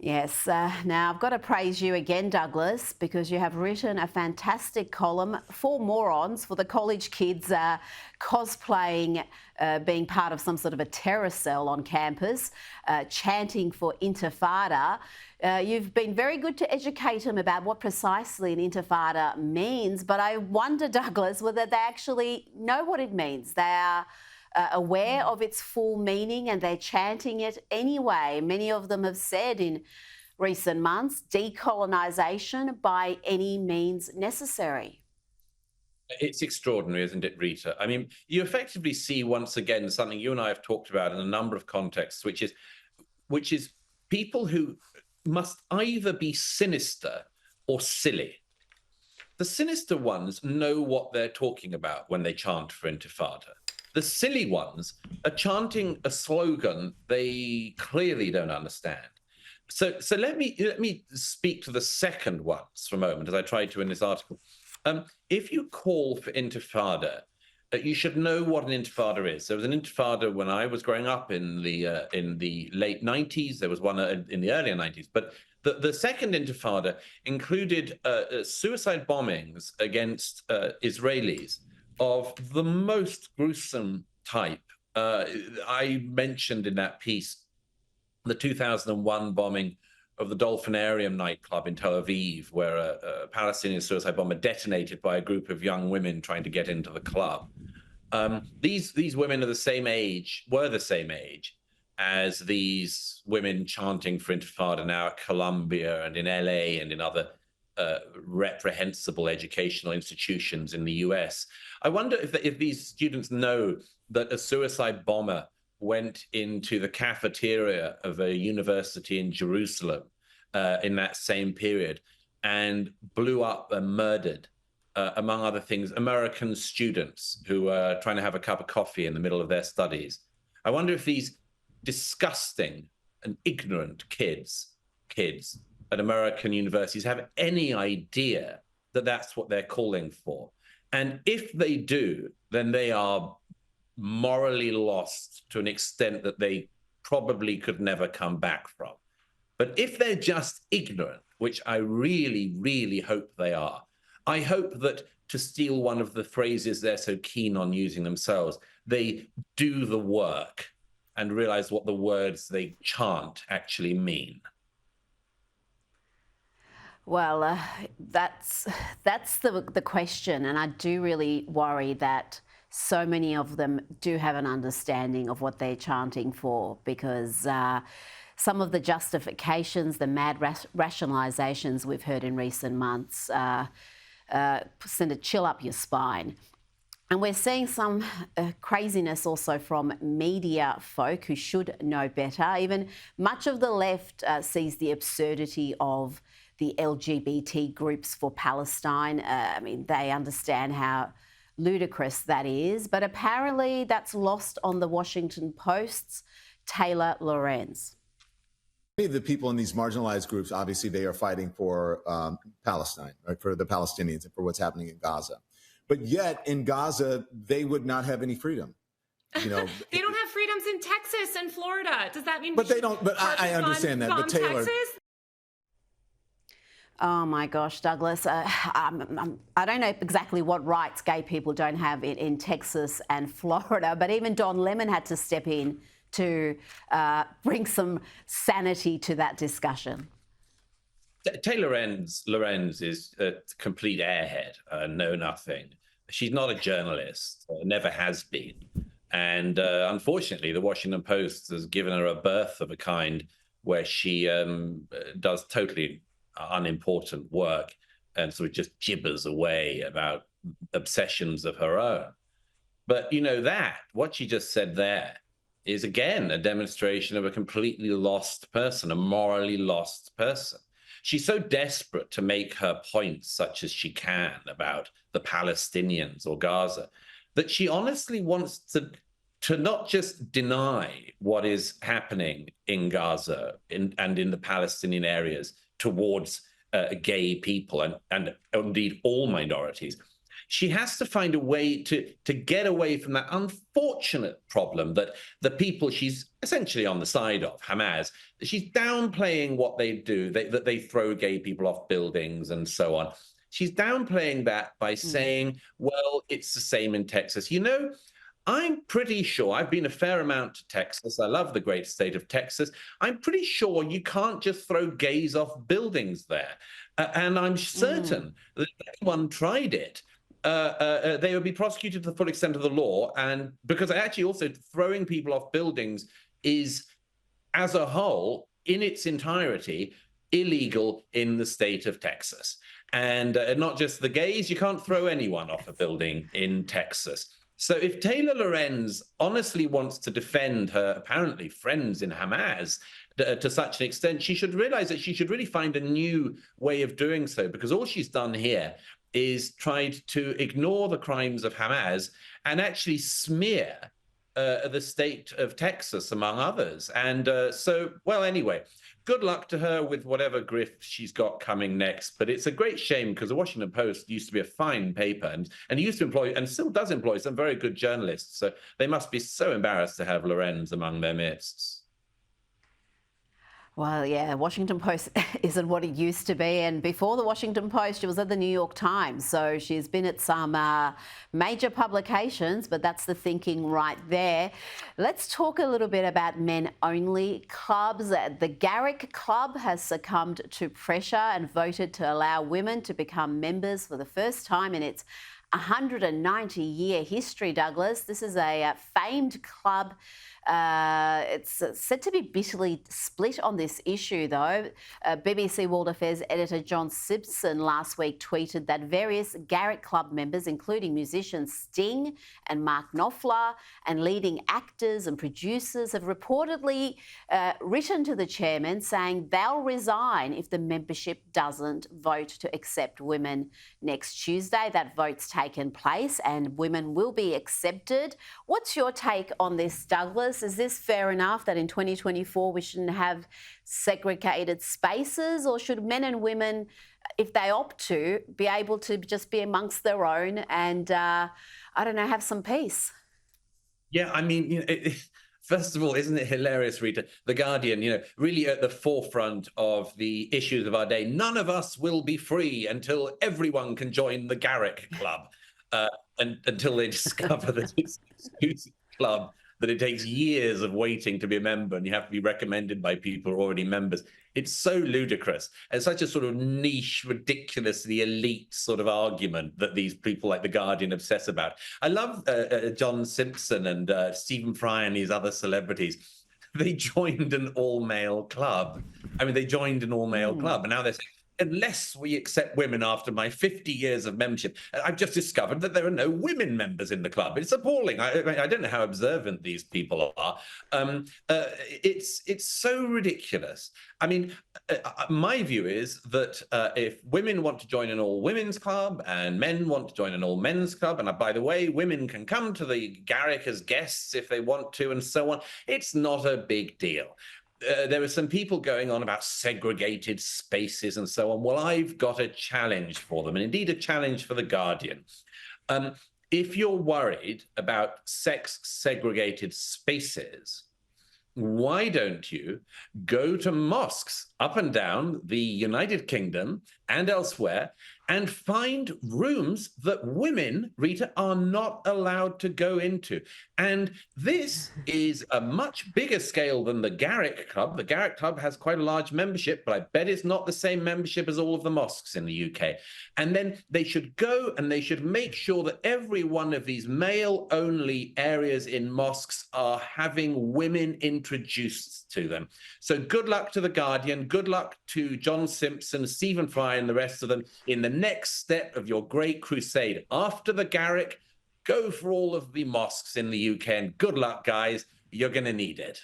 Yes, now I've got to praise you again, Douglas, because you have written a fantastic column for morons, for the college kids cosplaying being part of some sort of a terror cell on campus, chanting for intifada. You've been very good to educate them about what precisely an intifada means, but I wonder, Douglas, whether they actually know what it means. They are aware of its full meaning and they're chanting it anyway. Many of them have said in recent months, decolonisation by any means necessary. It's extraordinary, isn't it, Rita? I mean, you effectively see once again something you and I have talked about in a number of contexts, which is people who must either be sinister or silly. The sinister ones know what they're talking about when they chant for intifada. The silly ones are chanting a slogan they clearly don't understand. So let me speak to the second ones for a moment, as I tried to in this article. If you call for intifada, you should know what an intifada is. There was an intifada when I was growing up in the late 90s. There was one in the earlier 90s. But the second intifada included suicide bombings against Israelis of the most gruesome type. I mentioned in that piece the 2001 bombing of the Dolphinarium nightclub in Tel Aviv, where a Palestinian suicide bomber detonated by a group of young women trying to get into the club. These women are the same age, were the same age as these women chanting for intifada now at Columbia and in LA and in other reprehensible educational institutions in the US. I wonder if these students know that a suicide bomber went into the cafeteria of a university in Jerusalem in that same period and blew up and murdered, among other things, American students who were trying to have a cup of coffee in the middle of their studies. I wonder if these disgusting and ignorant kids at American universities have any idea that that's what they're calling for. And if they do, then they are morally lost to an extent that they probably could never come back from. But if they're just ignorant, which I really, really hope they are, I hope that, to steal one of the phrases they're so keen on using themselves, they do the work and realize what the words they chant actually mean. Well, that's the question, and I do really worry that so many of them do have an understanding of what they're chanting for, because some of the justifications, the mad rationalizations we've heard in recent months send a chill up your spine. And we're seeing some craziness also from media folk who should know better. Even much of the left sees the absurdity of the LGBT groups for Palestine. I mean, they understand how ludicrous that is, but apparently that's lost on the Washington Post's Taylor Lorenz. The people in these marginalized groups, obviously, they are fighting for Palestine, right, for the Palestinians and for what's happening in Gaza. But yet, in Gaza, they would not have any freedom. You know, they don't have freedoms in Texas and Florida. Does that mean? But they don't. But I understand that. But Taylor. Texas? Oh my gosh, Douglas. I don't know exactly what rights gay people don't have in Texas and Florida, but even Don Lemon had to step in to bring some sanity to that discussion. Taylor Lorenz is a complete airhead, know nothing. She's not a journalist, never has been. And unfortunately, the Washington Post has given her a berth of a kind where she does totally unimportant work and sort of just gibbers away about obsessions of her own. But you know, what she just said there is again a demonstration of a completely lost person, a morally lost person. She's so desperate to make her points such as she can about the Palestinians or Gaza that she honestly wants to not just deny what is happening in Gaza and in the Palestinian areas towards gay people and indeed all minorities. she has to find a way to get away from that unfortunate problem that the people she's essentially on the side of, Hamas, she's downplaying what they do, that they throw gay people off buildings and so on. She's downplaying that by saying, well, it's the same in Texas. You know, I'm pretty sure, I've been a fair amount to Texas. I love the great state of Texas. I'm pretty sure you can't just throw gays off buildings there. And I'm certain that if anyone tried it, they would be prosecuted to the full extent of the law. And because actually also throwing people off buildings is, as a whole, in its entirety, illegal in the state of Texas. And not just the gays, you can't throw anyone off a building in Texas. So if Taylor Lorenz honestly wants to defend her apparently friends in Hamas to such an extent, she should realize that she should really find a new way of doing so, because all she's done here is tried to ignore the crimes of Hamas and actually smear the state of Texas, among others. And so, well, anyway, good luck to her with whatever grift she's got coming next. But it's a great shame because the Washington Post used to be a fine paper and used to employ and still does employ some very good journalists. So they must be so embarrassed to have Lorenz among their midst. Well, yeah, Washington Post isn't what it used to be. And before the Washington Post, she was at the New York Times. So she's been at some major publications, but that's the thinking right there. Let's talk a little bit about men-only clubs. The Garrick Club has succumbed to pressure and voted to allow women to become members for the first time in its 190-year history, Douglas. This is a famed club. It's said to be bitterly split on this issue, though. BBC World Affairs editor John Simpson last week tweeted that various Garrick Club members, including musicians Sting and Mark Knopfler and leading actors and producers, have reportedly written to the chairman saying they'll resign if the membership doesn't vote to accept women next Tuesday. That vote's taken place and women will be accepted. What's your take on this, Douglas? Is this fair enough that in 2024 we shouldn't have segregated spaces, or should men and women, if they opt to, be able to just be amongst their own and, I don't know, have some peace? Yeah, I mean, first of all, isn't it hilarious, Rita? The Guardian, really at the forefront of the issues of our day. None of us will be free until everyone can join the Garrick Club, and until they discover that it's an exclusive club, that it takes years of waiting to be a member and you have to be recommended by people who are already members. It's so ludicrous. It's such a sort of niche, ridiculously elite sort of argument that these people like The Guardian obsess about. I love John Simpson and Stephen Fry and these other celebrities. They joined an all-male club. I mean, they joined an all-male club, and now they're saying, unless we accept women after my 50 years of membership, I've just discovered that there are no women members in the club. It's appalling. I don't know how observant these people are. It's so ridiculous. I mean, my view is that if women want to join an all-women's club and men want to join an all-men's club, and by the way, women can come to the Garrick as guests if they want to and so on, it's not a big deal. There were some people going on about segregated spaces and so on. Well, I've got a challenge for them, and indeed a challenge for The Guardian. If you're worried about sex-segregated spaces, why don't you go to mosques up and down the United Kingdom and elsewhere and find rooms that women, Rita, are not allowed to go into? And this is a much bigger scale than the Garrick Club. The Garrick Club has quite a large membership, but I bet it's not the same membership as all of the mosques in the UK. And then they should go and they should make sure that every one of these male-only areas in mosques are having women introduced to them. So good luck to The Guardian, good luck to John Simpson, Stephen Fry, and the rest of them in the next step of your great crusade. After the Garrick, go for all of the mosques in the UK, and good luck, guys. You're going to need it.